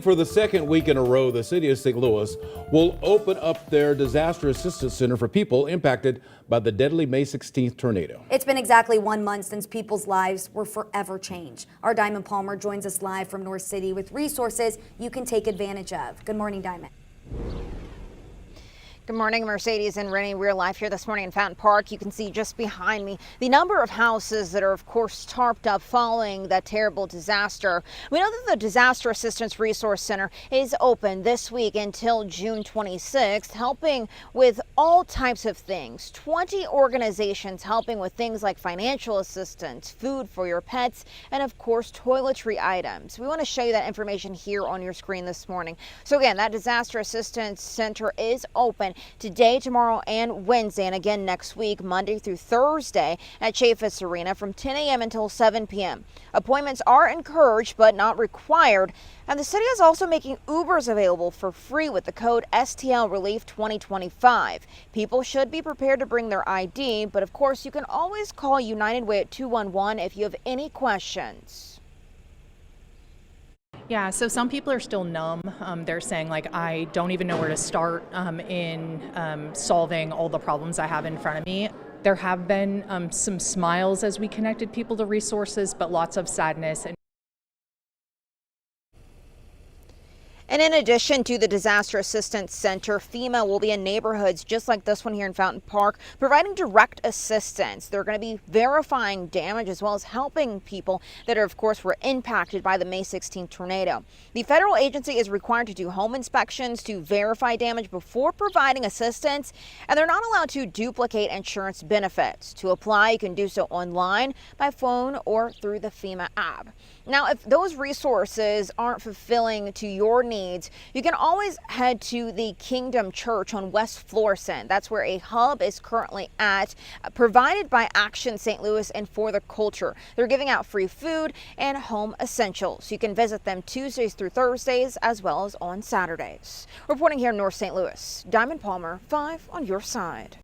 For the second week in a row, the city of St. Louis will open up their disaster assistance center for people impacted by the deadly May 16th tornado. It's been exactly 1 month since people's lives were forever changed. Our Diamond Palmer joins us live from North City with resources you can take advantage of. Good morning, Diamond. Good morning, Mercedes and Rennie. We're live here this morning in Fountain Park. You can see just behind me the number of houses that are, of course, tarped up following that terrible disaster. We know that the Disaster Assistance Resource Center is open this week until June 26th, helping with all types of things. 20 organizations helping with things like financial assistance, food for your pets, and, of course, toiletry items. We want to show you that information here on your screen this morning. So, again, that Disaster Assistance Center is open today, tomorrow, and Wednesday, and again next week, Monday through Thursday at Chaifetz Arena from 10 a.m. until 7 p.m. Appointments are encouraged but not required, and the city is also making Ubers available for free with the code STL Relief 2025. People should be prepared to bring their ID, but of course you can always call United Way at 211 if you have any questions. Yeah, so some people are still numb. They're saying, like, I don't even know where to start in solving all the problems I have in front of me. There have been some smiles as we connected people to resources, but lots of sadness. And in addition to the Disaster Assistance Center, FEMA will be in neighborhoods just like this one here in Fountain Park, providing direct assistance. They're going to be verifying damage as well as helping people that are, of course, were impacted by the May 16th tornado. The federal agency is required to do home inspections to verify damage before providing assistance, and they're not allowed to duplicate insurance benefits. To apply, you can do so online, by phone, or through the FEMA app. Now, if those resources aren't fulfilling to your needs, you can always head to the Kingdom Church on West Florissant. That's where a hub is currently at, provided by Action St. Louis and For the Culture. They're giving out free food and home essentials. You can visit them Tuesdays through Thursdays as well as on Saturdays. Reporting here in North St. Louis, Diamond Palmer, 5 on your side.